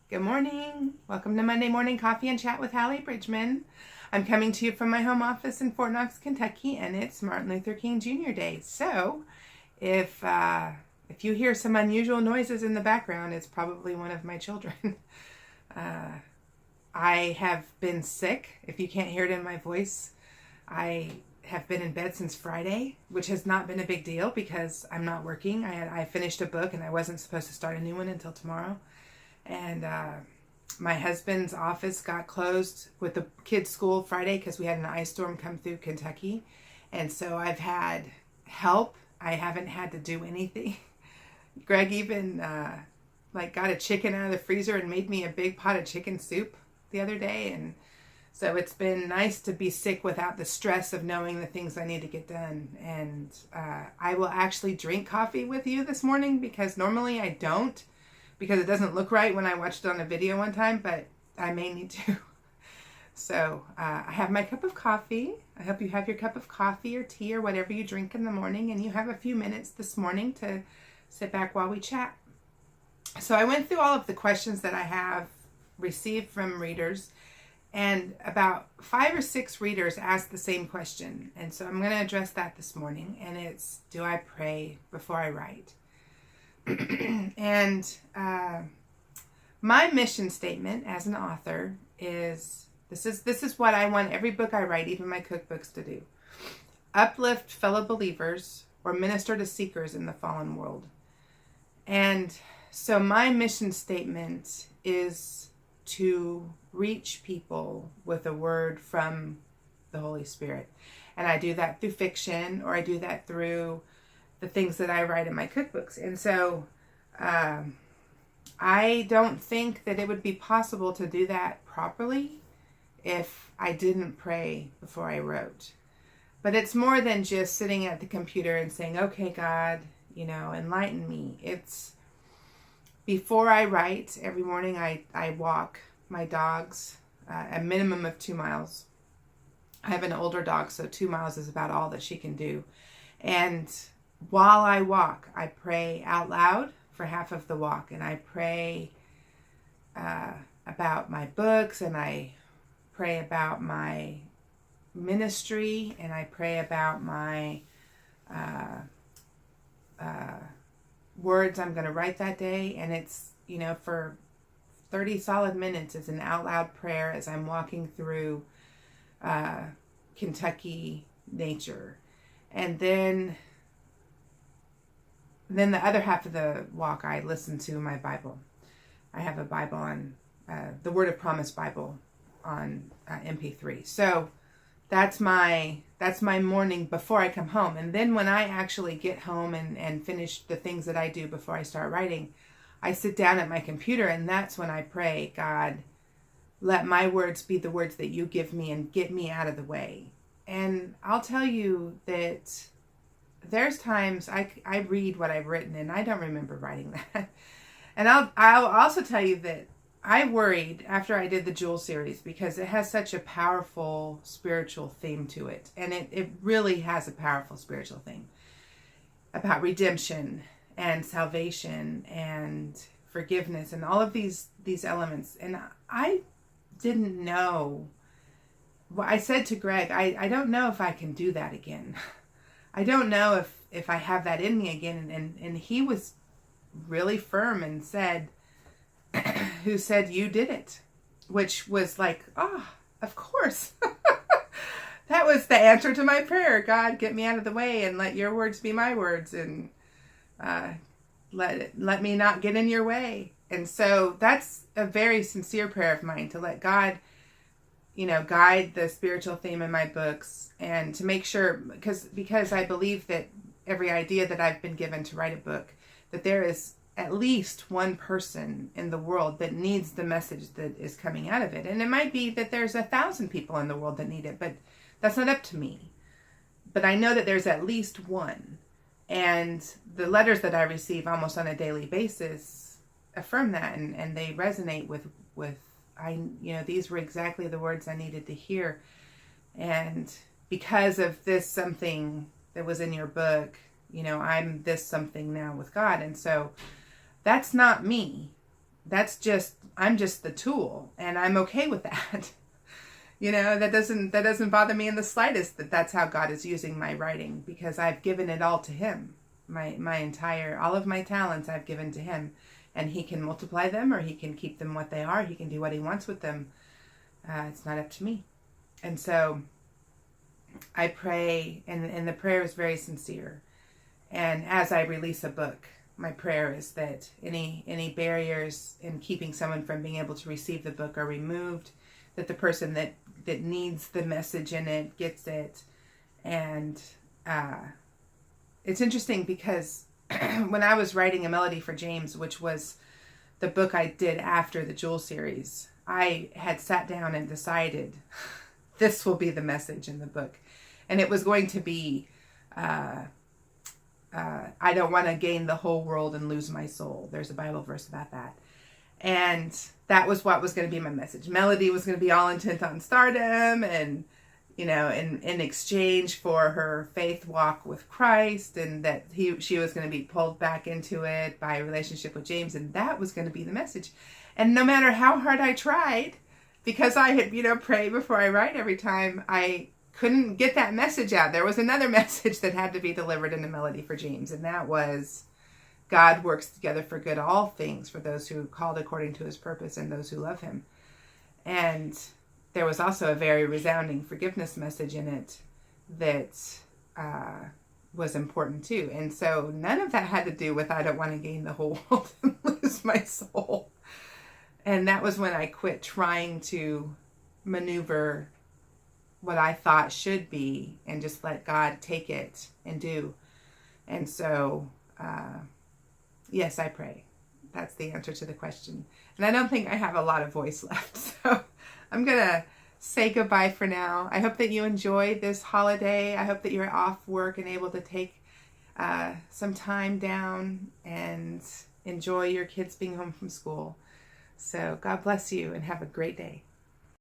Good morning. Welcome to Monday Morning Coffee and Chat with Hallee Bridgeman. I'm coming to you from my home office in Fort Knox, Kentucky, and it's Martin Luther King Jr. Day. So, if you hear some unusual noises in the background, it's probably one of my children. I have been sick. If you can't hear it in my voice, I have been in bed since Friday, which has not been a big deal because I'm not working. I finished a book and I wasn't supposed to start a new one until tomorrow. And my husband's office got closed with the kids' school Friday because we had an ice storm come through Kentucky. And so I've had help. I haven't had to do anything. Greg even got a chicken out of the freezer and made me a big pot of chicken soup the other day. And so it's been nice to be sick without the stress of knowing the things I need to get done. And I will actually drink coffee with you this morning because normally I don't, because it doesn't look right when I watched it on a video one time, but I may need to. So I have my cup of coffee. I hope you have your cup of coffee or tea or whatever you drink in the morning, and you have a few minutes this morning to sit back while we chat. So I went through all of the questions that I have received from readers, and about 5 or 6 readers asked the same question. And so I'm going to address that this morning, and it's, do I pray before I write? And my mission statement as an author is this is what I want every book I write, even my cookbooks, to do: uplift fellow believers or minister to seekers in the fallen world. And so my mission statement is to reach people with a word from the Holy Spirit. And I do that through fiction, or I do that through the things that I write in my cookbooks. And so I don't think that it would be possible to do that properly if I didn't pray before I wrote. But it's more than just sitting at the computer and saying, okay, God, enlighten me. It's before I write, every morning I walk my dogs a minimum of 2 miles. I have an older dog, so 2 miles is about all that she can do. And while I walk, I pray out loud for half of the walk, and I pray about my books, and I pray about my ministry, and I pray about my words I'm going to write that day. And it's, for 30 solid minutes is an out loud prayer as I'm walking through Kentucky nature. And then the other half of the walk, I listen to my Bible. I have a Bible on the Word of Promise Bible on MP3. So that's my morning before I come home. And then when I actually get home and finish the things that I do before I start writing, I sit down at my computer, and that's when I pray, God, let my words be the words that you give me and get me out of the way. And I'll tell you that there's times I read what I've written and I don't remember writing that. And I'll also tell you that I worried after I did the Jewel series because it has such a powerful spiritual theme to it. And it really has a powerful spiritual theme about redemption and salvation and forgiveness and all of these elements. And I didn't know. Well, I said to Greg, I don't know if I can do that again. I don't know if I have that in me again. And he was really firm and said, who said, you did it? Which was like, of course. That was the answer to my prayer. God, get me out of the way and let your words be my words, and let me not get in your way. And so that's a very sincere prayer of mine, to let God guide the spiritual theme in my books, and to make sure, because I believe that every idea that I've been given to write a book, that there is at least one person in the world that needs the message that is coming out of it. And it might be that there's 1,000 people in the world that need it, but that's not up to me. But I know that there's at least one. And the letters that I receive almost on a daily basis affirm that, and they resonate with these were exactly the words I needed to hear. And because of this something that was in your book, I'm this something now with God. And so that's not me. I'm just the tool, and I'm okay with that. That doesn't bother me in the slightest, that's how God is using my writing, because I've given it all to him. All of my talents I've given to him, and he can multiply them, or he can keep them what they are. He can do what he wants with them. It's not up to me. And so I pray, and the prayer is very sincere. And as I release a book, my prayer is that any barriers in keeping someone from being able to receive the book are removed, that the person that needs the message in it gets it. And it's interesting because when I was writing A Melody for James, which was the book I did after the Jewel series, I had sat down and decided this will be the message in the book. And it was going to be, I don't want to gain the whole world and lose my soul. There's a Bible verse about that. And that was what was going to be my message. Melody was going to be all intent on stardom, and, in exchange for her faith walk with Christ, and that she was going to be pulled back into it by a relationship with James. And that was going to be the message. And no matter how hard I tried, because I had, prayed before I write every time, I couldn't get that message out. There was another message that had to be delivered in A Melody for James, and that was God works together for good all things for those who are called according to his purpose and those who love him. And there was also a very resounding forgiveness message in it that was important too. And so none of that had to do with I don't want to gain the whole world and lose my soul. And that was when I quit trying to maneuver what I thought should be and just let God take it and do. And so, yes, I pray. That's the answer to the question. And I don't think I have a lot of voice left. So I'm going to say goodbye for now. I hope that you enjoy this holiday. I hope that you're off work and able to take some time down and enjoy your kids being home from school. So God bless you and have a great day.